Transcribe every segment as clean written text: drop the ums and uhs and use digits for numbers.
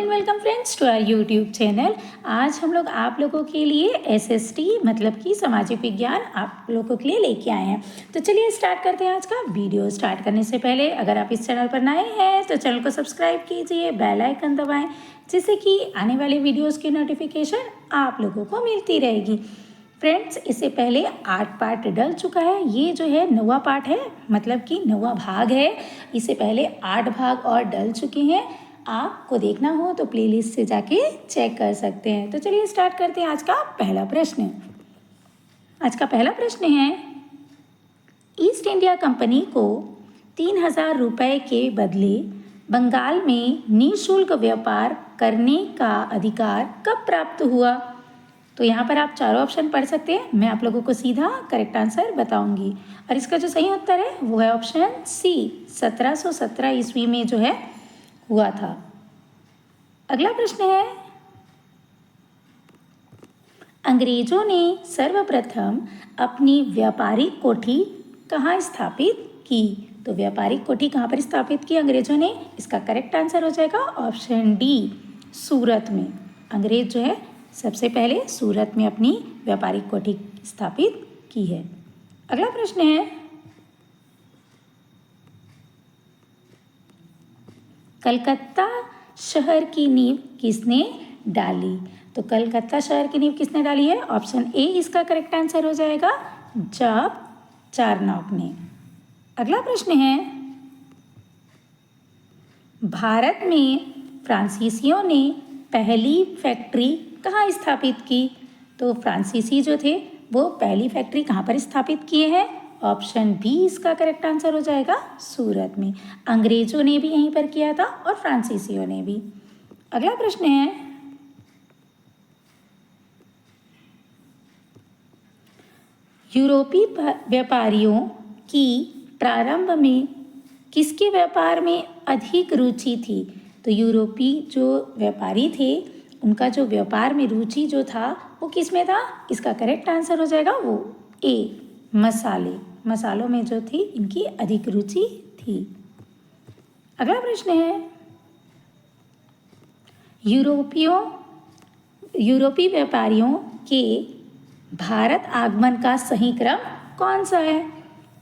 And welcome friends to our YouTube channel. आज हम लोग आप लोगों के लिए एसएसटी मतलब कि सामाजिक विज्ञान आप लोगों के लिए लेके आए हैं। तो चलिए स्टार्ट करते हैं आज का वीडियो। स्टार्ट करने से पहले अगर आप इस चैनल पर नए हैं तो चैनल को सब्सक्राइब कीजिए, बेल आइकन दबाएं, जिससे कि आने वाले वीडियोज़ की नोटिफिकेशन आप लोगों को मिलती रहेगी। फ्रेंड्स, इससे पहले 8 पार्ट डल चुका है, ये जो है 9वां पार्ट है, मतलब कि 9वां भाग है। इससे पहले 8 भाग और डल चुके हैं। आपको देखना हो तो प्लेलिस्ट से जाके चेक कर सकते हैं। तो चलिए स्टार्ट करते हैं आज का पहला प्रश्न। आज का पहला प्रश्न है, ईस्ट इंडिया कंपनी को 3000 रुपये के बदले बंगाल में निःशुल्क व्यापार करने का अधिकार कब प्राप्त हुआ? तो यहाँ पर आप चारों ऑप्शन पढ़ सकते हैं। मैं आप लोगों को सीधा करेक्ट आंसर बताऊंगी और इसका जो सही उत्तर है वो है ऑप्शन सी, 1717 ईस्वी में जो है हुआ था। अगला प्रश्न है, अंग्रेजों ने सर्वप्रथम अपनी व्यापारिक कोठी कहाँ स्थापित की? तो व्यापारिक कोठी कहाँ पर स्थापित की अंग्रेजों ने? इसका करेक्ट आंसर हो जाएगा ऑप्शन डी, सूरत में। अंग्रेज जो है सबसे पहले सूरत में अपनी व्यापारिक कोठी स्थापित की है। अगला प्रश्न है, कलकत्ता शहर की नींव किसने डाली? तो कलकत्ता शहर की नींव किसने डाली है? ऑप्शन ए इसका करेक्ट आंसर हो जाएगा, जॉब चारनॉक ने। अगला प्रश्न है, भारत में फ्रांसीसियों ने पहली फैक्ट्री कहाँ स्थापित की? तो फ्रांसीसी जो थे वो पहली फैक्ट्री कहाँ पर स्थापित किए हैं? ऑप्शन बी इसका करेक्ट आंसर हो जाएगा, सूरत में। अंग्रेजों ने भी यहीं पर किया था और फ्रांसीसियों ने भी। अगला प्रश्न है, यूरोपीय व्यापारियों की प्रारंभ में किसके व्यापार में अधिक रुचि थी? तो यूरोपीय जो व्यापारी थे उनका जो व्यापार में रुचि जो था वो किस में था? इसका करेक्ट आंसर हो जाएगा वो ए, मसालों में जो थी इनकी अधिक रुचि थी। अगला प्रश्न है, यूरोपीय व्यापारियों के भारत आगमन का सही क्रम कौन सा है?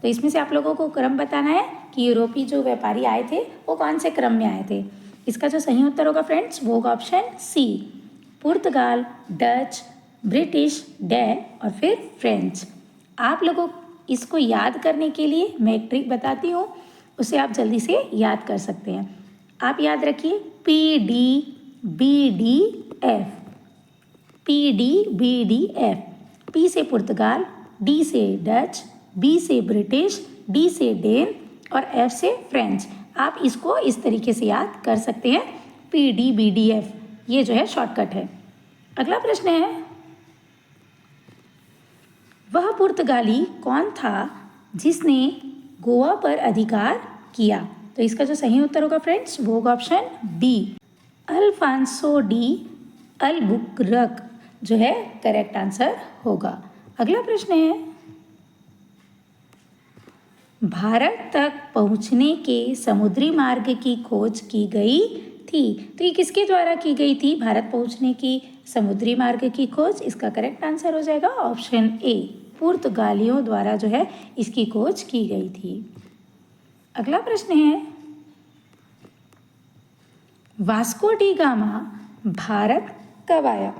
तो इसमें से आप लोगों को क्रम बताना है कि यूरोपीय जो व्यापारी आए थे वो कौन से क्रम में आए थे। इसका जो सही उत्तर होगा फ्रेंड्स वो होगा ऑप्शन सी, पुर्तगाल, डच, ब्रिटिश, डैन और फिर फ्रेंच। आप लोगों इसको याद करने के लिए मैं एक ट्रिक बताती हूँ, उसे आप जल्दी से याद कर सकते हैं। आप याद रखिए PDBDF, PDBDF, P से पुर्तगाल, D से डच, B से ब्रिटिश, D से डेन और F से फ्रेंच। आप इसको इस तरीके से याद कर सकते हैं, PDBDF, ये जो है शॉर्टकट है। अगला प्रश्न है, वह पुर्तगाली कौन था जिसने गोवा पर अधिकार किया? तो इसका जो सही उत्तर होगा फ्रेंड्स वो होगा option B, Alfonso de Albuquerque जो है करेक्ट आंसर होगा। अगला प्रश्न है, भारत तक पहुंचने के समुद्री मार्ग की खोज की गई थी। तो ये किसके द्वारा की गई थी? भारत पहुंचने की समुद्री मार्ग की खोज। इसका करेक्ट आंसर हो जाएगा ऑप्शन ए, पुर्तगालियों द्वारा जो है इसकी खोज की गई थी। अगला प्रश्न है, वास्को डी गामा भारत कब आया?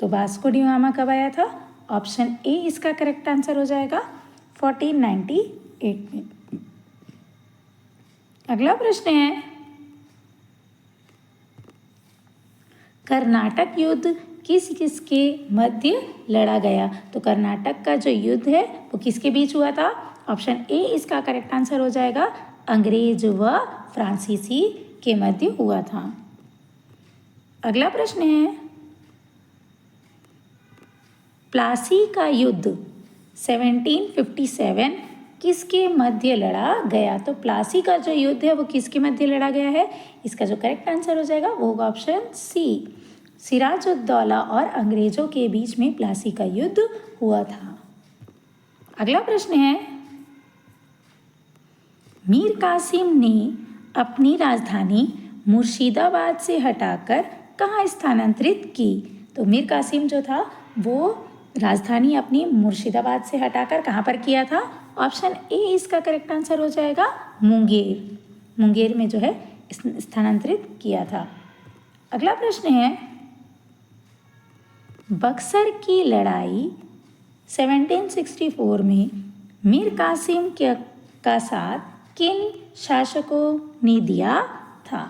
तो वास्को डी गामा कब आया था? ऑप्शन ए इसका करेक्ट आंसर हो जाएगा 1498 में। अगला प्रश्न है, कर्नाटक युद्ध किस किसके मध्य लड़ा गया? तो कर्नाटक का जो युद्ध है वो किसके बीच हुआ था? ऑप्शन ए इसका करेक्ट आंसर हो जाएगा, अंग्रेज व फ्रांसीसी के मध्य हुआ था। अगला प्रश्न है, प्लासी का युद्ध 1757 किसके मध्य लड़ा गया? तो प्लासी का जो युद्ध है वो किसके मध्य लड़ा गया है? इसका जो करेक्ट आंसर हो जाएगा वो होगा ऑप्शन सी, सिराजुद्दौला और अंग्रेजों के बीच में प्लासी का युद्ध हुआ था। अगला प्रश्न है, मीर कासिम ने अपनी राजधानी मुर्शिदाबाद से हटाकर कहाँ स्थानांतरित की? तो मीर कासिम जो था वो राजधानी अपनी मुर्शिदाबाद से हटाकर कहाँ पर किया था? ऑप्शन ए इसका करेक्ट आंसर हो जाएगा, मुंगेर। मुंगेर में जो है स्थानांतरित किया था। अगला प्रश्न है, बक्सर की लड़ाई 1764 में मीर कासिम का साथ किन शासकों ने दिया था?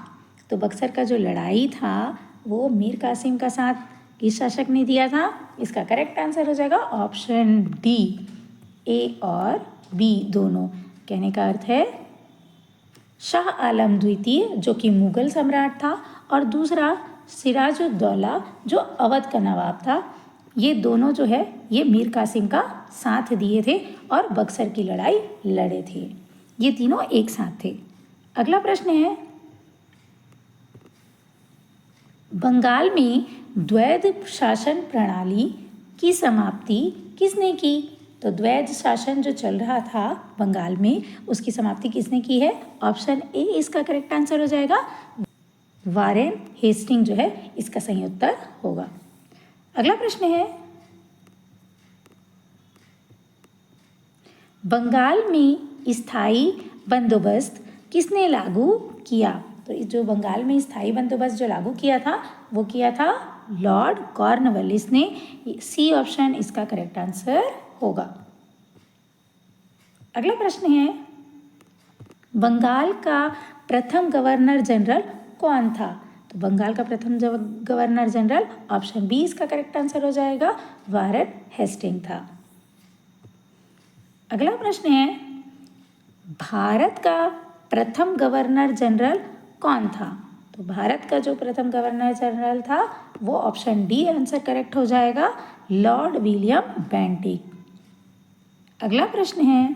तो बक्सर का जो लड़ाई था वो मीर कासिम का साथ किस शासक ने दिया था? इसका करेक्ट आंसर हो जाएगा ऑप्शन डी, ए और बी दोनों। कहने का अर्थ है शाह आलम द्वितीय जो कि मुगल सम्राट था और दूसरा सिराजुद्दौला जो अवध का नवाब था। ये दोनों जो है ये मीर कासिम का साथ दिए थे और बक्सर की लड़ाई लड़े थे। ये तीनों एक साथ थे। अगला प्रश्न है, बंगाल में द्वैध शासन प्रणाली की समाप्ति किसने की? तो द्वैध शासन जो चल रहा था बंगाल में उसकी समाप्ति किसने की है? ऑप्शन ए इसका करेक्ट आंसर हो जाएगा, वारेन हेस्टिंग जो है इसका सही उत्तर होगा। अगला प्रश्न है, बंगाल में स्थायी बंदोबस्त किसने लागू किया? तो जो बंगाल में स्थायी बंदोबस्त जो लागू किया था वो किया था लॉर्ड कॉर्नवालिस ने। सी ऑप्शन इसका करेक्ट आंसर होगा। अगला प्रश्न है, बंगाल का प्रथम गवर्नर जनरल कौन था? तो बंगाल का प्रथम गवर्नर जनरल ऑप्शन बी इसका करेक्ट आंसर हो जाएगा, वारेन हेस्टिंग था। अगला प्रश्न है, भारत का प्रथम गवर्नर जनरल कौन था? तो भारत का जो प्रथम गवर्नर जनरल था वो ऑप्शन डी आंसर करेक्ट हो जाएगा, लॉर्ड विलियम बेंटिक। अगला प्रश्न है,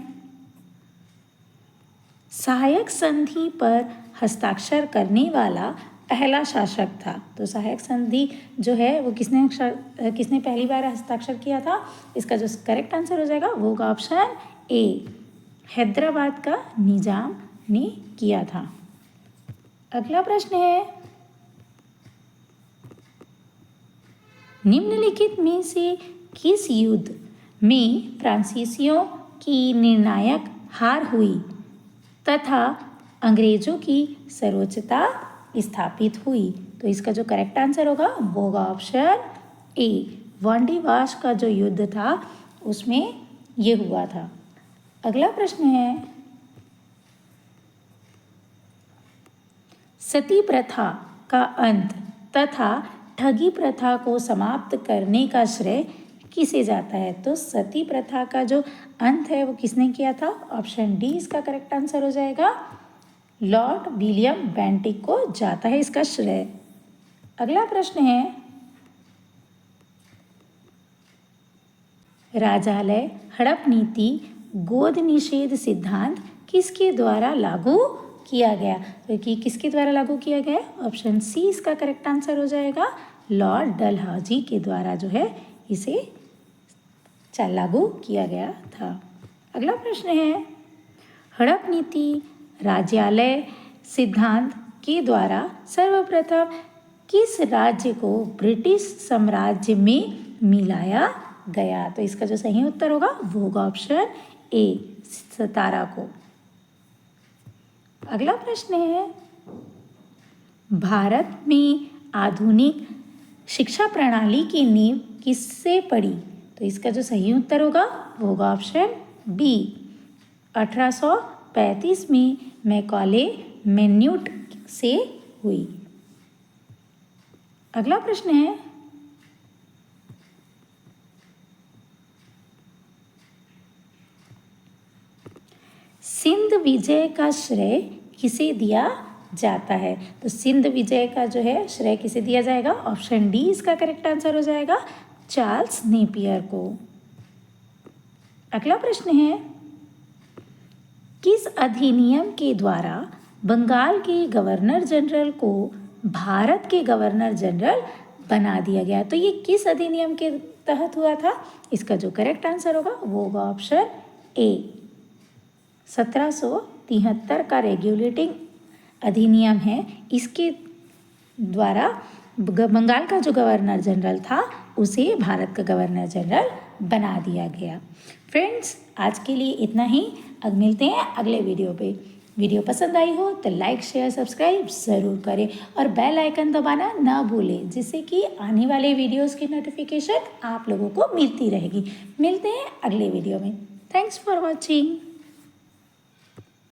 सहायक संधि पर हस्ताक्षर करने वाला पहला शासक था। तो सहायक संधि जो है वो किसने पहली बार हस्ताक्षर किया था? इसका जो करेक्ट आंसर हो जाएगा वो होगा ऑप्शन ए, हैदराबाद का निजाम ने किया था। अगला प्रश्न है, निम्नलिखित में से किस युद्ध में फ्रांसीसियों की निर्णायक हार हुई तथा अंग्रेजों की सर्वोच्चता स्थापित हुई? तो इसका जो करेक्ट आंसर होगा वो होगा ऑप्शन ए, वांडीवाश का जो युद्ध था उसमें ये हुआ था। अगला प्रश्न है, सती प्रथा का अंत तथा ठगी प्रथा को समाप्त करने का श्रेय किसे जाता है? तो सती प्रथा का जो अंत है वो किसने किया था? ऑप्शन डी इसका करेक्ट आंसर हो जाएगा, लॉर्ड विलियम बेंटिक को जाता है इसका श्रेय। अगला प्रश्न है, राजालय हड़प नीति गोद निषेध सिद्धांत किसके द्वारा लागू किया गया? तो कि किसके द्वारा लागू किया गया? ऑप्शन सी इसका करेक्ट आंसर हो जाएगा, लॉर्ड डलहौजी के द्वारा जो है इसे लागू किया गया था। अगला प्रश्न है, हड़प नीति राज्यालय सिद्धांत के द्वारा सर्वप्रथम किस राज्य को ब्रिटिश साम्राज्य में मिलाया गया? तो इसका जो सही उत्तर होगा वो होगा ऑप्शन ए, सतारा को। अगला प्रश्न है, भारत में आधुनिक शिक्षा प्रणाली की नींव किससे पड़ी? तो इसका जो सही उत्तर होगा वो होगा ऑप्शन बी, 1835 में मैकॉले मैन्यूट से हुई। अगला प्रश्न है, सिंध विजय का श्रेय किसे दिया जाता है? तो सिंध विजय का जो है श्रेय किसे दिया जाएगा? ऑप्शन डी इसका करेक्ट आंसर हो जाएगा, चार्ल्स नेपियर को। अगला प्रश्न है, किस अधिनियम के द्वारा बंगाल के गवर्नर जनरल को भारत के गवर्नर जनरल बना दिया गया? तो ये किस अधिनियम के तहत हुआ था? इसका जो करेक्ट आंसर होगा वो होगा ऑप्शन ए, 1773 का रेगुलेटिंग अधिनियम है, इसके द्वारा बंगाल का जो गवर्नर जनरल था उसे भारत का गवर्नर जनरल बना दिया गया। फ्रेंड्स, आज के लिए इतना ही। अब मिलते हैं अगले वीडियो पे। वीडियो पसंद आई हो तो लाइक शेयर सब्सक्राइब ज़रूर करें और बेल आइकन दबाना ना भूलें, जिससे कि आने वाले वीडियोस की नोटिफिकेशन आप लोगों को मिलती रहेगी। मिलते हैं अगले वीडियो में। Thanks for watching.